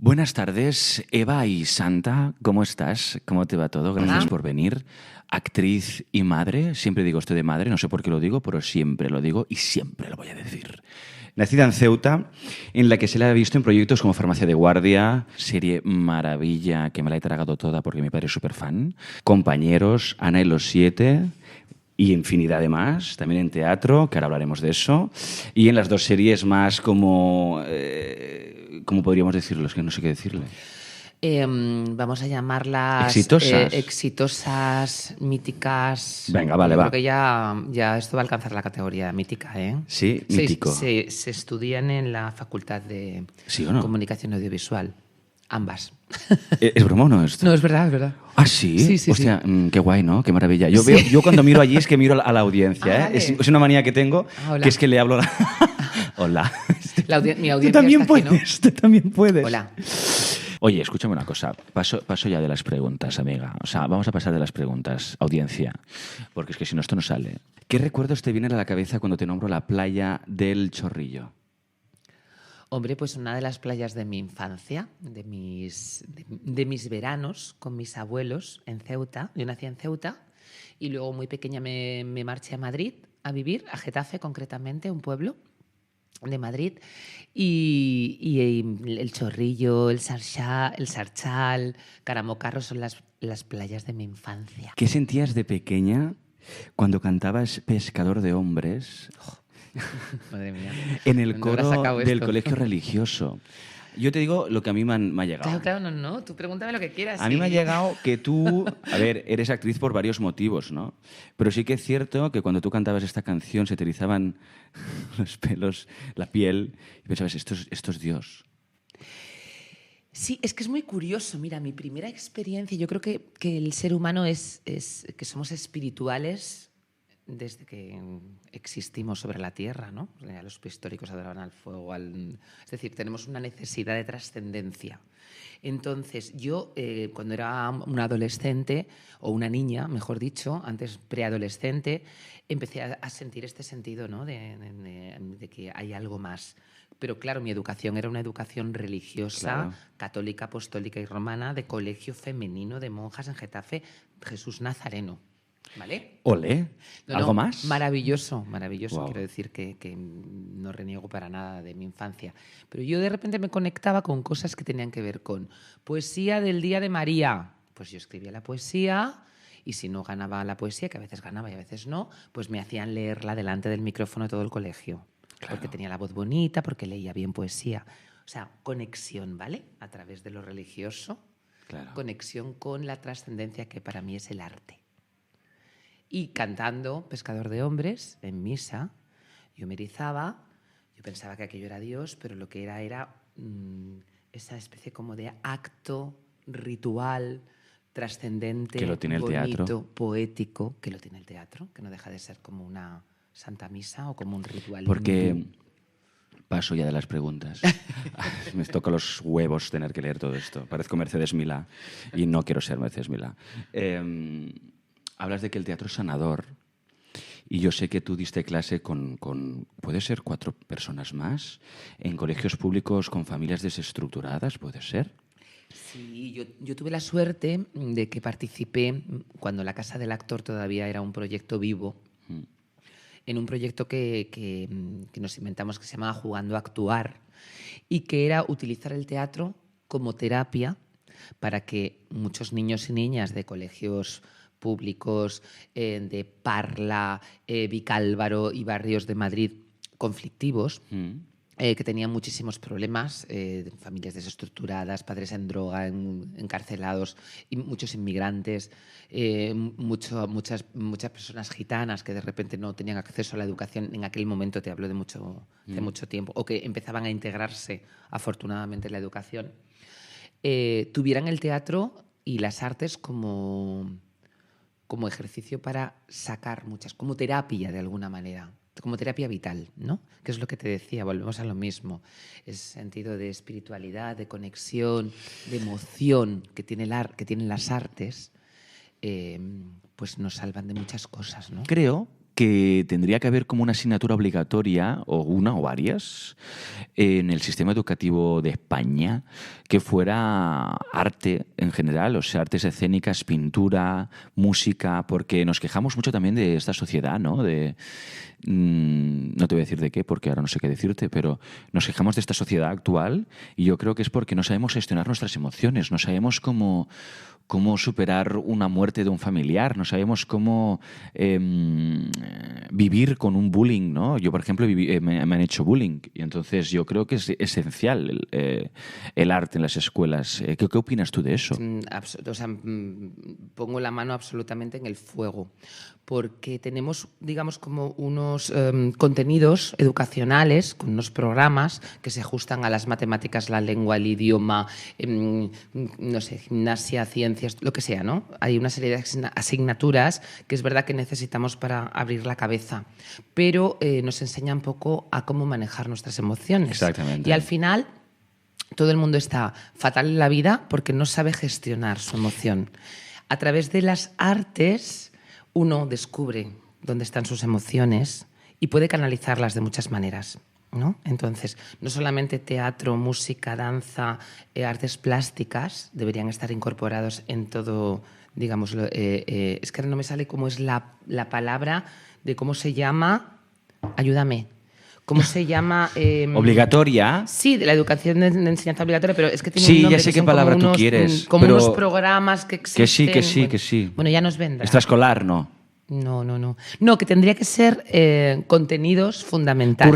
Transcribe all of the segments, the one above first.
Buenas tardes, Eva y Santa, ¿cómo estás? ¿Cómo te va todo? Gracias por venir. Actriz y madre, siempre digo esto de madre, no sé por qué lo digo, pero siempre lo digo y siempre lo voy a decir. Nacida en Ceuta, en la que se la ha visto en proyectos como Farmacia de Guardia, serie maravilla que me la he tragado toda porque mi padre es súper fan, Compañeros, Ana y los Siete y infinidad de más, también en teatro, que ahora hablaremos de eso, y en las dos series más como... ¿cómo podríamos decirlo? Es que no sé qué decirle. Vamos a llamarlas ¿Exitosas? exitosas, míticas. Venga, vale, Yo va. creo que ya esto va a alcanzar la categoría mítica, ¿eh? Sí, mítico. Se estudian en la Facultad de ¿Sí o no? Comunicación Audiovisual. Ambas. ¿Es broma o no esto? No, es verdad, es verdad. ¿Ah, sí? Sí, sí, Hostia, sí. qué guay, ¿no? Qué maravilla. Yo, Sí. yo cuando miro allí es que miro a la audiencia, ¿eh? Vale. Es una manía que tengo, Hola. que es que le hablo... Hola. Mi audiencia Tú también está aquí, ¿no? puedes, tú también puedes. Hola. Oye, escúchame una cosa. Paso ya de las preguntas, amiga. O sea, vamos a pasar de las preguntas, audiencia. Porque es que si no, esto no sale. ¿Qué recuerdos te vienen a la cabeza cuando te nombro la playa del Chorrillo? Hombre, pues una de las playas de mi infancia, de mis veranos con mis abuelos en Ceuta. Yo nací en Ceuta y luego muy pequeña me marché a Madrid a vivir, a Getafe concretamente, un pueblo de Madrid. Y el Chorrillo, el Sarchal, Caramocarro son las playas de mi infancia. ¿Qué sentías de pequeña cuando cantabas Pescador de Hombres Madre mía. en el ¿Dónde habrás coro sacado del esto? colegio religioso? Yo te digo lo que a mí me ha llegado. Claro, no. Tú pregúntame lo que quieras. A mí me ha sí. llegado que tú, a ver, eres actriz por varios motivos, ¿no? Pero sí que es cierto que cuando tú cantabas esta canción se te erizaban los pelos, la piel, y pensabas, esto es Dios. Sí, es que es muy curioso. Mira, mi primera experiencia, yo creo que el ser humano es que somos espirituales desde que existimos sobre la Tierra, ¿no? Ya los prehistóricos adoraban al fuego, es decir, tenemos una necesidad de trascendencia. Entonces, yo cuando era una adolescente, o una niña, mejor dicho, antes preadolescente, empecé a sentir este sentido, ¿no? de que hay algo más. Pero claro, mi educación era una educación religiosa, Claro. católica, apostólica y romana, de colegio femenino de monjas en Getafe, Jesús Nazareno. ¿Vale? Olé, ¿algo más? Maravilloso, maravilloso. Guau. Quiero decir que no reniego para nada de mi infancia. Pero yo de repente me conectaba con cosas que tenían que ver con poesía del Día de María. Pues yo escribía la poesía y si no ganaba la poesía, que a veces ganaba y a veces no, pues me hacían leerla delante del micrófono de todo el colegio. Claro. Porque tenía la voz bonita, porque leía bien poesía. O sea, conexión, ¿vale? A través de lo religioso. Claro. Conexión con la trascendencia que para mí es el arte. Y cantando Pescador de Hombres en misa, yo me erizaba, yo pensaba que aquello era Dios, pero lo que era esa especie como de acto ritual, trascendente, Que lo tiene el bonito, teatro. poético, que lo tiene el teatro, que no deja de ser como una santa misa o como un ritual Porque hindú. paso ya de las preguntas. Me toca los huevos tener que leer todo esto. Parezco Mercedes Milá y no quiero ser Mercedes Milá. Hablas de que el teatro es sanador y yo sé que tú diste clase con ¿puede ser 4 personas más? En colegios públicos con familias desestructuradas, ¿puede ser? Sí, yo tuve la suerte de que participé cuando la Casa del Actor todavía era un proyecto vivo, en un proyecto que nos inventamos que se llamaba Jugando a Actuar y que era utilizar el teatro como terapia para que muchos niños y niñas de colegios públicos de Parla, Vicálvaro y barrios de Madrid conflictivos, que tenían muchísimos problemas, familias desestructuradas, padres en droga, encarcelados, y muchos inmigrantes, muchas personas gitanas que de repente no tenían acceso a la educación. En aquel momento, te hablo de hace mucho tiempo, o que empezaban a integrarse afortunadamente en la educación, tuvieran el teatro y las artes como ejercicio para sacar como terapia de alguna manera, como terapia vital, ¿no? Que es lo que te decía, volvemos a lo mismo. Ese sentido de espiritualidad, de conexión, de emoción que tienen las artes, pues nos salvan de muchas cosas, ¿no? Creo que tendría que haber como una asignatura obligatoria, o una o varias, en el sistema educativo de España, que fuera arte en general, o sea, artes escénicas, pintura, música, porque nos quejamos mucho también de esta sociedad, ¿no? No te voy a decir de qué, porque ahora no sé qué decirte, pero nos quejamos de esta sociedad actual y yo creo que es porque no sabemos gestionar nuestras emociones, no sabemos cómo superar una muerte de un familiar, no sabemos cómo vivir con un bullying, ¿no? Yo, por ejemplo, me han hecho bullying y entonces yo creo que es esencial el arte en las escuelas. ¿Qué opinas tú de eso? O sea, pongo la mano absolutamente en el fuego, porque tenemos, digamos, como unos contenidos educacionales, con unos programas que se ajustan a las matemáticas, la lengua, el idioma, no sé, gimnasia, ciencias, lo que sea, ¿no? Hay una serie de asignaturas que es verdad que necesitamos para abrir la cabeza, pero nos enseñan poco a cómo manejar nuestras emociones. Exactamente. Y al final todo el mundo está fatal en la vida porque no sabe gestionar su emoción. A través de las artes uno descubre dónde están sus emociones y puede canalizarlas de muchas maneras, ¿no? Entonces, no solamente teatro, música, danza, artes plásticas deberían estar incorporados en todo, digamos, es que no me sale cómo es la palabra de cómo se llama, ayúdame. ¿Cómo se llama? ¿Obligatoria? Sí, de la educación de enseñanza obligatoria, pero es que tiene un nombre. Sí, ya sé qué palabra tú quieres. Como unos programas que existen. Que sí. Bueno, ya nos vendrá. Extraescolar, ¿no? No. No, que tendría que ser contenidos fundamentales.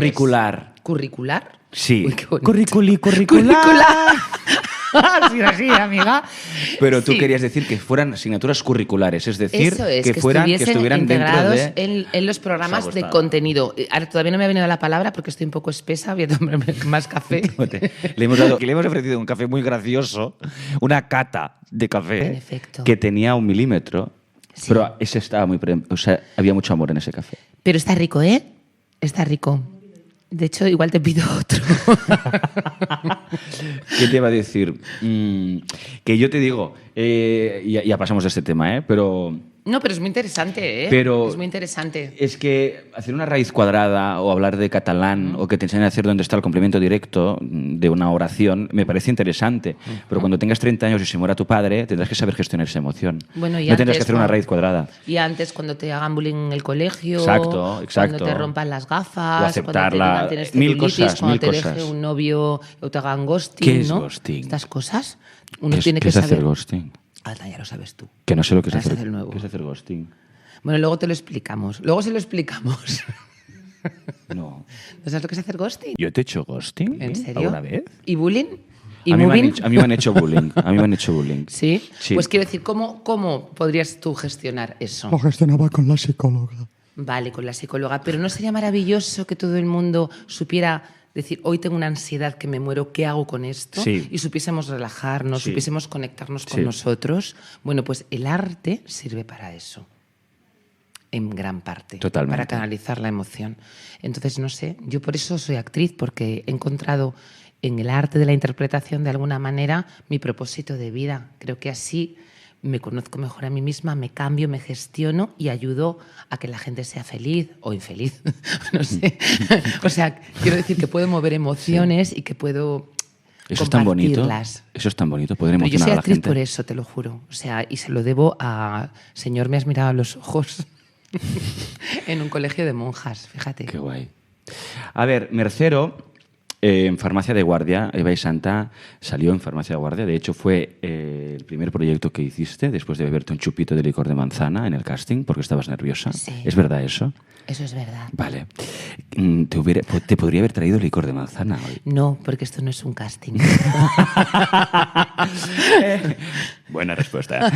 ¿Curricular? Sí. Uy, Curricular. Sí, amiga. Pero tú querías decir que fueran asignaturas curriculares, es decir, que estuvieran dentro de... en los programas de contenido. Ahora todavía no me ha venido la palabra porque estoy un poco espesa, voy a tomarme más café. Le hemos ofrecido un café muy gracioso, una cata de café que tenía 1 milímetro, pero ese estaba o sea, había mucho amor en ese café. Pero está rico, ¿eh? Está rico. De hecho, igual te pido otro. ¿Qué te iba a decir? Que yo te digo, ya pasamos de este tema, pero... No, pero es muy interesante, ¿eh? Es muy interesante. Es que hacer una raíz cuadrada o hablar de catalán o que te enseñen a hacer dónde está el complemento directo de una oración me parece interesante. Pero cuando tengas 30 años y se muera tu padre, tendrás que saber gestionar esa emoción. Bueno, no tendrás que hacer una raíz cuadrada. Y antes, cuando te hagan bullying en el colegio, exacto. cuando te rompan las gafas, o aceptarla, mil cosas, cuando te deje un novio o te hagan ghosting. ¿Qué es ghosting? Estas cosas. Uno tiene que ¿Qué es saber. hacer ghosting? Ya lo sabes tú. Que no sé lo que es hacer ghosting. Bueno, luego te lo explicamos. Luego se lo explicamos. No. ¿No sabes lo que es hacer ghosting? ¿Yo te he hecho ghosting? ¿En serio? ¿Alguna vez? ¿Y bullying? ¿Y a mí me han hecho bullying. ¿Sí? Pues quiero decir, ¿cómo podrías tú gestionar eso? Lo gestionaba con la psicóloga. Vale, con la psicóloga. Pero ¿no sería maravilloso que todo el mundo supiera decir, hoy tengo una ansiedad que me muero, ¿qué hago con esto? Sí. Y supiésemos relajarnos, supiésemos conectarnos con nosotros. Bueno, pues el arte sirve para eso, en gran parte. Totalmente. Para canalizar la emoción. Entonces, no sé, yo por eso soy actriz, porque he encontrado en el arte de la interpretación, de alguna manera, mi propósito de vida. Creo que así me conozco mejor a mí misma, me cambio, me gestiono y ayudo a que la gente sea feliz o infeliz. No sé. O sea, quiero decir que puedo mover emociones y que puedo eso es tan bonito. Eso es tan bonito, poder emocionar a la gente. Yo soy actriz por eso, te lo juro. O sea, y se lo debo a... Señor, me has mirado a los ojos en un colegio de monjas, fíjate. Qué guay. A ver, Mercero... en Farmacia de Guardia, Eva y Santa salió en Farmacia de Guardia. De hecho, fue el primer proyecto que hiciste después de beberte un chupito de licor de manzana en el casting porque estabas nerviosa. Sí. ¿Es verdad eso? Eso es verdad. Vale. ¿Te podría haber traído licor de manzana hoy? No, porque esto no es un casting. Buena respuesta.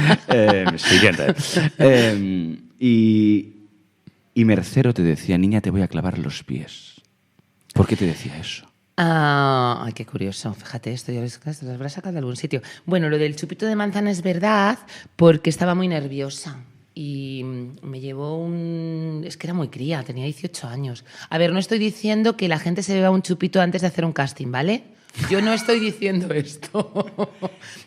Siguiente. Y Mercero te decía, niña, te voy a clavar los pies. ¿Por qué te decía eso? Ay, qué curioso. Fíjate, esto ya lo habrás sacado de algún sitio. Bueno, lo del chupito de manzana es verdad porque estaba muy nerviosa y me llevó Es que era muy cría, tenía 18 años. A ver, no estoy diciendo que la gente se beba un chupito antes de hacer un casting, ¿vale? Yo no estoy diciendo esto.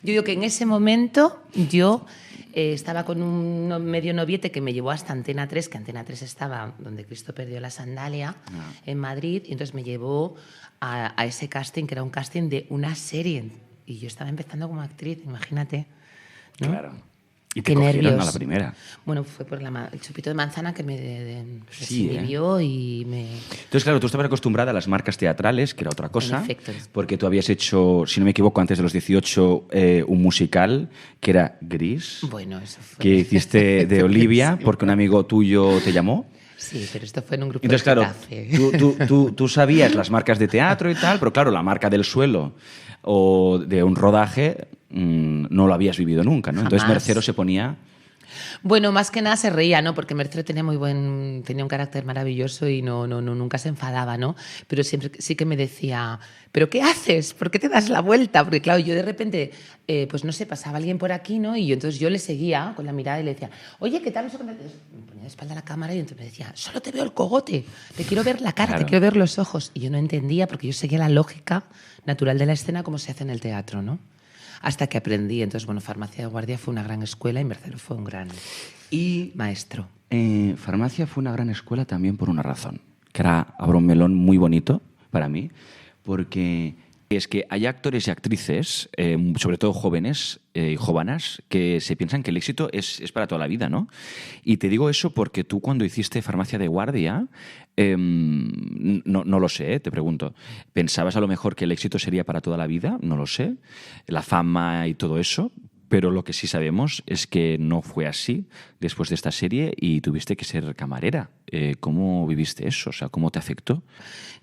Yo digo que en ese momento yo estaba con un medio noviete que me llevó hasta Antena 3, que Antena 3 estaba donde Cristo perdió la sandalia, en Madrid, y entonces me llevó a ese casting, que era un casting de una serie. Y yo estaba empezando como actriz, imagínate, ¿no? Claro. Y te Qué cogieron nervios. a la primera. Bueno, fue por el chupito de manzana que me Sí, desinhibió y me... Entonces, claro, tú estabas acostumbrada a las marcas teatrales, que era otra cosa, En efecto. porque tú habías hecho, si no me equivoco, antes de los 18, un musical que era Gris, Bueno, eso fue... que hiciste de Olivia, porque un amigo tuyo te llamó. Sí, pero esto fue en un grupo Entonces, de claro, Getafe. tú sabías las marcas de teatro y tal, pero claro, la marca del suelo o de un rodaje no lo habías vivido nunca, ¿no? Entonces Jamás. Mercero se ponía... Bueno, más que nada se reía, ¿no? Porque Mercero tenía tenía un carácter maravilloso y nunca se enfadaba, ¿no? Pero siempre sí que me decía, ¿pero qué haces? ¿Por qué te das la vuelta? Porque claro, yo de repente, pues no sé, pasaba alguien por aquí, ¿no? Y entonces yo le seguía con la mirada y le decía, oye, ¿qué tal? No sé qué. Me ponía de espalda a la cámara y entonces me decía, solo te veo el cogote, te quiero ver la cara, Claro. te quiero ver los ojos. Y yo no entendía porque yo seguía la lógica natural de la escena como se hace en el teatro, ¿no? Hasta que aprendí. Entonces, bueno, Farmacia de Guardia fue una gran escuela y Mercero fue un gran maestro. Farmacia fue una gran escuela también por una razón, que era, abro un melón muy bonito para mí, porque es que hay actores y actrices, sobre todo jóvenes y jóvenes, que se piensan que el éxito es para toda la vida, ¿no? Y te digo eso porque tú cuando hiciste Farmacia de Guardia, no lo sé, te pregunto, ¿pensabas a lo mejor que el éxito sería para toda la vida? No lo sé, la fama y todo eso. Pero lo que sí sabemos es que no fue así después de esta serie y tuviste que ser camarera. ¿Cómo viviste eso? O sea, ¿cómo te afectó?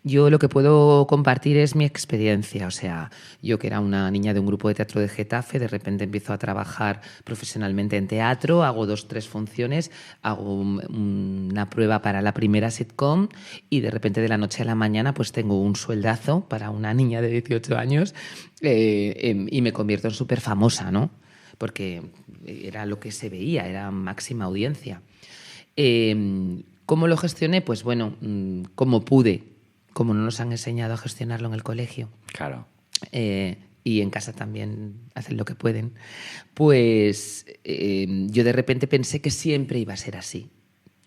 Yo lo que puedo compartir es mi experiencia. O sea, yo que era una niña de un grupo de teatro de Getafe, de repente empiezo a trabajar profesionalmente en teatro, hago 2, 3 funciones, hago una prueba para la primera sitcom y de repente de la noche a la mañana pues tengo un sueldazo para una niña de 18 años y me convierto en súper famosa, ¿no? Porque era lo que se veía, era máxima audiencia. ¿Cómo lo gestioné? Pues bueno, como pude, como no nos han enseñado a gestionarlo en el colegio. Claro. Y en casa también hacen lo que pueden. Pues yo de repente pensé que siempre iba a ser así.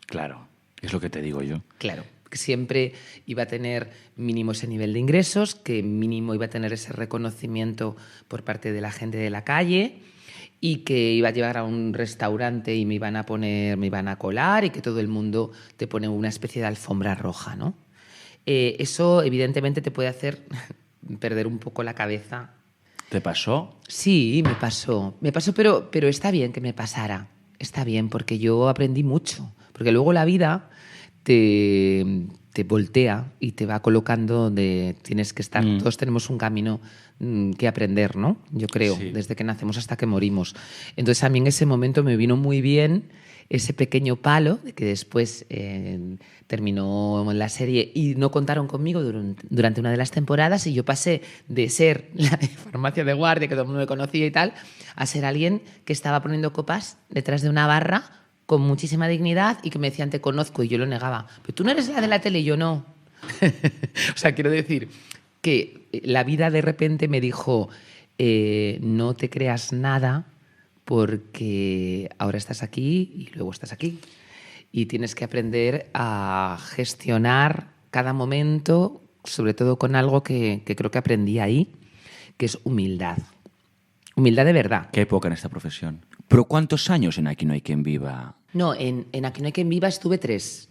Claro, es lo que te digo yo. Claro, que siempre iba a tener mínimo ese nivel de ingresos, que mínimo iba a tener ese reconocimiento por parte de la gente de la calle y que iba a llegar a un restaurante y me iban a colar y que todo el mundo te pone una especie de alfombra roja, ¿no? Eso evidentemente te puede hacer perder un poco la cabeza. ¿Te pasó? Sí, me pasó, pero está bien que me pasara, está bien porque yo aprendí mucho, porque luego la vida te voltea y te va colocando donde tienes que estar. Todos tenemos un camino que aprender, ¿no? Yo creo, Sí. desde que nacemos hasta que morimos. Entonces a mí en ese momento me vino muy bien ese pequeño palo de que después terminó la serie y no contaron conmigo durante una de las temporadas y yo pasé de ser la de Farmacia de Guardia, que todo el mundo me conocía y tal, a ser alguien que estaba poniendo copas detrás de una barra con muchísima dignidad y que me decían, te conozco, y yo lo negaba. Pero tú no eres la de la tele, y yo no. O sea, quiero decir que la vida de repente me dijo, no te creas nada porque ahora estás aquí y luego estás aquí. Y tienes que aprender a gestionar cada momento, sobre todo con algo que creo que aprendí ahí, que es humildad. Humildad de verdad. Qué época en esta profesión. ¿Pero cuántos años en Aquí no hay quien viva? No, en Aquí no hay quien viva estuve 3,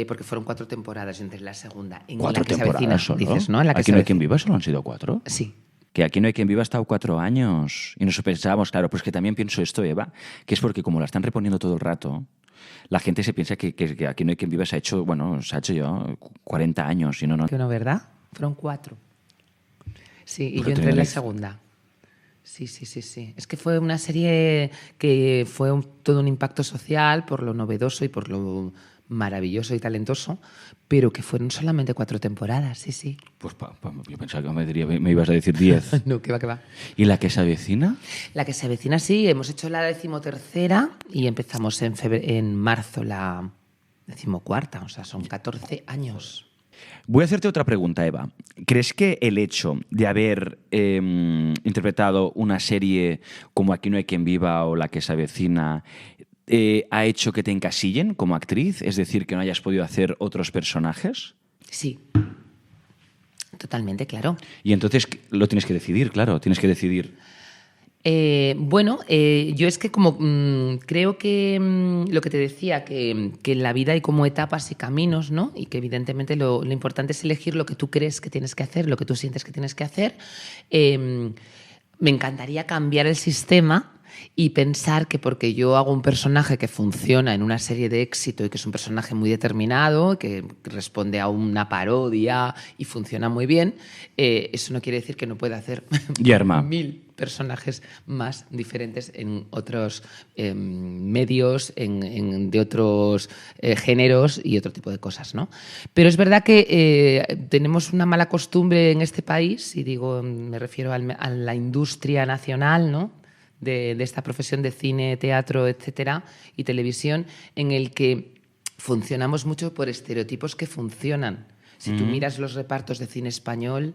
porque fueron 4 temporadas entre la segunda. En 4 la que se temporadas avecina, solo. dices, ¿no? En la que Aquí se no hay quien avecina. viva solo han sido 4. Sí. Que Aquí no hay quien viva ha estado 4 años. Y nos pensábamos, claro, pues que también pienso esto, Eva, que es porque como la están reponiendo todo el rato, la gente se piensa que Aquí no hay quien viva se ha hecho yo 40 años. Y no. Que no, ¿verdad? Fueron 4. Sí, y Porque yo entré en la tenéis- segunda. Sí. Es que fue una serie que fue todo un impacto social por lo novedoso y por lo maravilloso y talentoso, pero que fueron solamente 4 temporadas, sí. Pues yo pensaba que me ibas a decir 10. No, que va. ¿Y la que se avecina? La que se avecina, sí, hemos hecho la 13ª y empezamos en marzo la 14ª, o sea, son 14 años. Voy a hacerte otra pregunta, Eva. ¿Crees que el hecho de haber interpretado una serie como Aquí no hay quien viva o La que se avecina ha hecho que te encasillen como actriz? Es decir, que no hayas podido hacer otros personajes. Sí, totalmente, claro. Y entonces lo tienes que decidir, claro, tienes que decidir. Yo es que como creo que lo que te decía, que en la vida hay como etapas y caminos, ¿no? Y que evidentemente lo importante es elegir lo que tú crees que tienes que hacer, lo que tú sientes que tienes que hacer. Me encantaría cambiar el sistema y pensar que porque yo hago un personaje que funciona en una serie de éxito y que es un personaje muy determinado, que responde a una parodia y funciona muy bien, eso no quiere decir que no pueda hacer Yerma. 1000 personajes más diferentes en otros medios, de otros géneros y otro tipo de cosas, ¿no? Pero es verdad que tenemos una mala costumbre en este país, y digo, me refiero a la industria nacional, ¿no? De esta profesión de cine, teatro, etcétera, y televisión, en el que funcionamos mucho por estereotipos que funcionan. Si tú miras los repartos de cine español,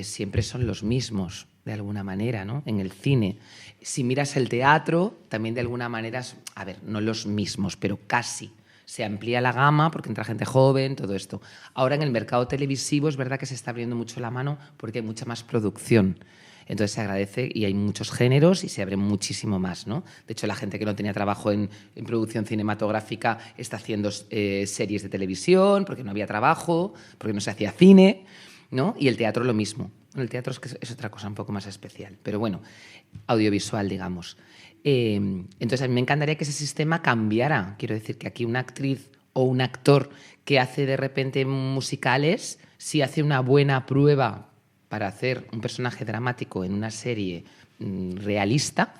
siempre son los mismos, de alguna manera, ¿no? En el cine. Si miras el teatro, también de alguna manera, a ver, no los mismos, pero casi. Se amplía la gama porque entra gente joven, todo esto. Ahora en el mercado televisivo es verdad que se está abriendo mucho la mano porque hay mucha más producción. Entonces se agradece y hay muchos géneros y se abre muchísimo más, ¿no? De hecho, la gente que no tenía trabajo en producción cinematográfica está haciendo series de televisión porque no había trabajo, porque no se hacía cine, ¿no? Y el teatro lo mismo. El teatro es otra cosa un poco más especial, pero bueno, audiovisual, digamos. Entonces a mí me encantaría que ese sistema cambiara. Quiero decir que aquí una actriz o un actor que hace de repente musicales, si hace una buena prueba para hacer un personaje dramático en una serie realista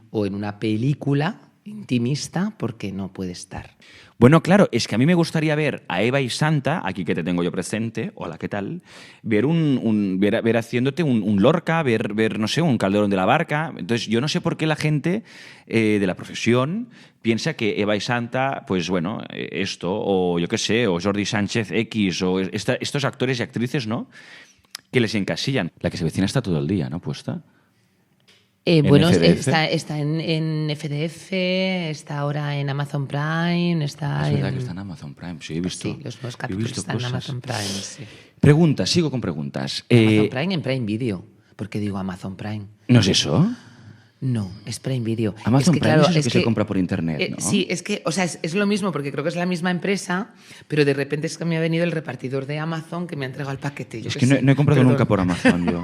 o en una película intimista, porque no puede estar. Bueno, claro, es que a mí me gustaría ver a Eva y Santa, aquí que te tengo yo presente, hola, ¿qué tal? Ver ver haciéndote un Lorca, ver, no sé, un Calderón de la Barca. Entonces, yo no sé por qué la gente de la profesión piensa que Eva y Santa, pues bueno, esto, o yo qué sé, o Jordi Sánchez X, o estos actores y actrices, ¿no?, que les encasillan. La que se avecina está todo el día, ¿no?, puesta. Bueno, FDF. está en FDF, está ahora en Amazon Prime, está Es verdad que está en Amazon Prime, sí, he visto. Sí, los nuevos capítulos están en Amazon Prime, sí. Preguntas, sigo con preguntas. Amazon Prime en Prime Video. ¿Por qué digo Amazon Prime? ¿No es eso? No, es Prime Video. Amazon es que, Prime claro, es el que se compra por internet, ¿no? Sí, es que, o sea, es lo mismo porque creo que es la misma empresa, pero de repente es que me ha venido el repartidor de Amazon que me ha entregado el paquete. Es que no he comprado nunca por Amazon yo.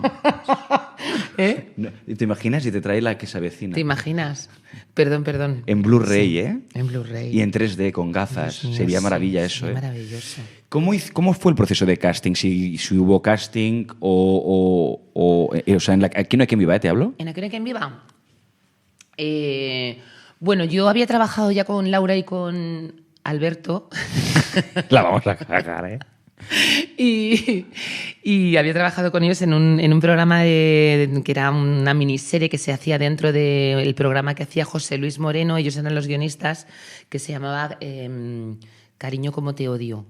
¿Eh? No, ¿te imaginas si te trae La que se avecina? ¿Te imaginas? Perdón. En Blu-ray, Sí, ¿eh? en Blu-ray. Y en 3D, con gafas. Dios mío, Sería sí, maravilla eso, sería ¿eh? Maravilloso. ¿Cómo fue el proceso de casting? Si hubo casting o sea, aquí no hay quien viva, ¿eh? ¿Te hablo? ¿En Aquí no hay quien viva? Bueno, yo había trabajado ya con Laura y con Alberto. La vamos a cagar, ¿eh? Y había trabajado con ellos en un programa que era una miniserie que se hacía dentro del programa que hacía José Luis Moreno. Ellos eran los guionistas, que se llamaba Cariño, como te odio.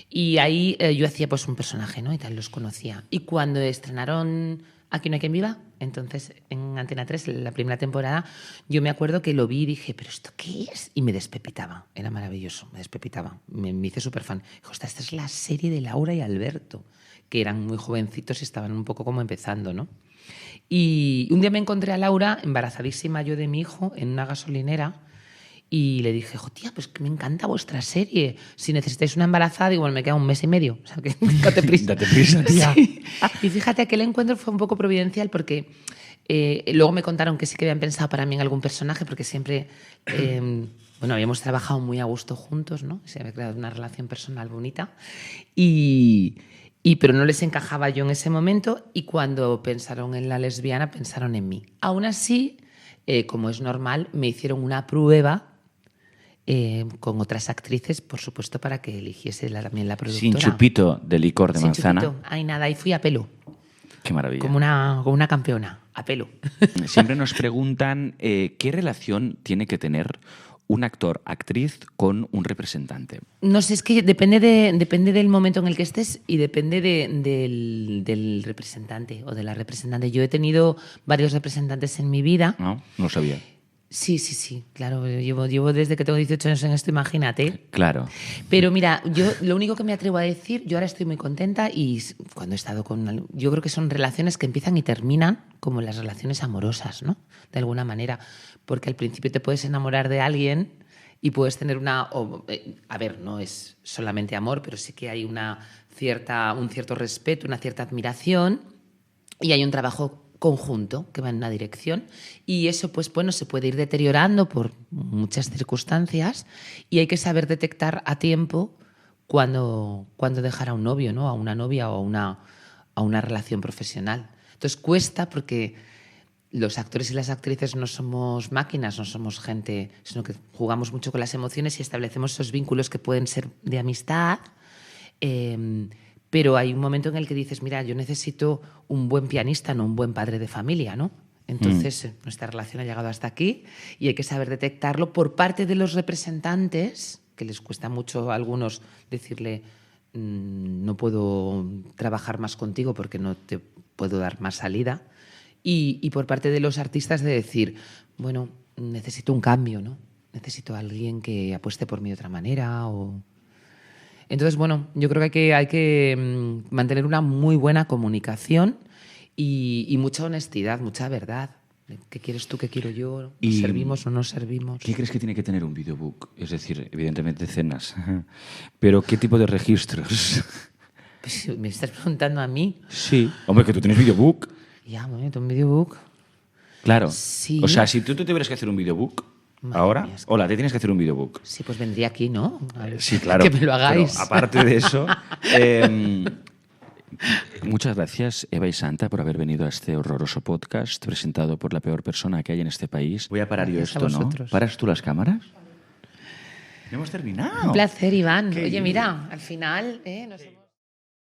Y ahí yo hacía pues un personaje, ¿no? Y tal, los conocía. Y cuando estrenaron Aquí no hay quien viva, entonces en Antena 3, la primera temporada, yo me acuerdo que lo vi y dije, ¿pero esto qué es? Y me despepitaba, era maravilloso, me despepitaba. Me hice súper fan. Dijo, esta es la serie de Laura y Alberto, que eran muy jovencitos y estaban un poco como empezando, ¿no? Y un día me encontré a Laura, embarazadísima yo de mi hijo, en una gasolinera, y le dije, tía, pues que me encanta vuestra serie. Si necesitáis una embarazada, igual me queda un mes y medio. O sea, que date prisa. Date prisa, tía. Sí. Y fíjate, aquel encuentro fue un poco providencial porque luego me contaron que sí que habían pensado para mí en algún personaje, porque siempre, bueno, habíamos trabajado muy a gusto juntos, ¿no? Se había creado una relación personal bonita. Pero no les encajaba yo en ese momento, y cuando pensaron en la lesbiana, pensaron en mí. Aún así, como es normal, me hicieron una prueba con otras actrices, por supuesto, para que eligiese también la productora. Sin chupito de licor de manzana. Sin chupito. Ay, nada, y fui a pelo. Qué maravilla. Como una campeona, a pelo. Siempre nos preguntan qué relación tiene que tener un actor, actriz con un representante? No sé, es que depende del momento en el que estés y depende del representante o de la representante. Yo he tenido varios representantes en mi vida. No lo sabía. Sí, claro. Llevo desde que tengo 18 años en esto, imagínate. Claro. Pero mira, yo lo único que me atrevo a decir, yo ahora estoy muy contenta y cuando he estado con... Yo creo que son relaciones que empiezan y terminan como las relaciones amorosas, ¿no? De alguna manera. Porque al principio te puedes enamorar de alguien y puedes tener a ver, no es solamente amor, pero sí que hay un cierto respeto, una cierta admiración y hay un trabajo conjunto que va en una dirección y eso pues bueno se puede ir deteriorando por muchas circunstancias y hay que saber detectar a tiempo cuando dejar a un novio, ¿no? A una novia o a una relación profesional. Entonces cuesta porque los actores y las actrices no somos máquinas, no somos gente, sino que jugamos mucho con las emociones y establecemos esos vínculos que pueden ser de amistad. Pero hay un momento en el que dices, mira, yo necesito un buen pianista, no un buen padre de familia, ¿no? Entonces, nuestra relación ha llegado hasta aquí y hay que saber detectarlo por parte de los representantes, que les cuesta mucho a algunos decirle, no puedo trabajar más contigo porque no te puedo dar más salida, y por parte de los artistas de decir, bueno, necesito un cambio, ¿no? Necesito a alguien que apueste por mí de otra manera o... Entonces, bueno, yo creo que hay que mantener una muy buena comunicación y mucha honestidad, mucha verdad. ¿Qué quieres tú? ¿Qué quiero yo? ¿Nos servimos o no servimos? ¿Qué crees que tiene que tener un videobook? Es decir, evidentemente cenas. Pero ¿qué tipo de registros? Pues, ¿me estás preguntando a mí? Sí. Hombre, que tú tienes videobook. Ya, bueno, un videobook. Claro. Sí. O sea, si tú te tuvieras que hacer un videobook... Madre Ahora, mía, es que... hola, te tienes que hacer un videobook. Sí, pues vendría aquí, ¿no? Sí, claro. Que me lo hagáis. Pero aparte de eso, muchas gracias, Eva y Santa, por haber venido a este horroroso podcast presentado por la peor persona que hay en este país. Voy a parar Gracias yo esto, a ¿no? vosotros. ¿Paras tú las cámaras? Hemos terminado. Un placer, Iván. Qué Oye, bien. mira, al final nos hemos...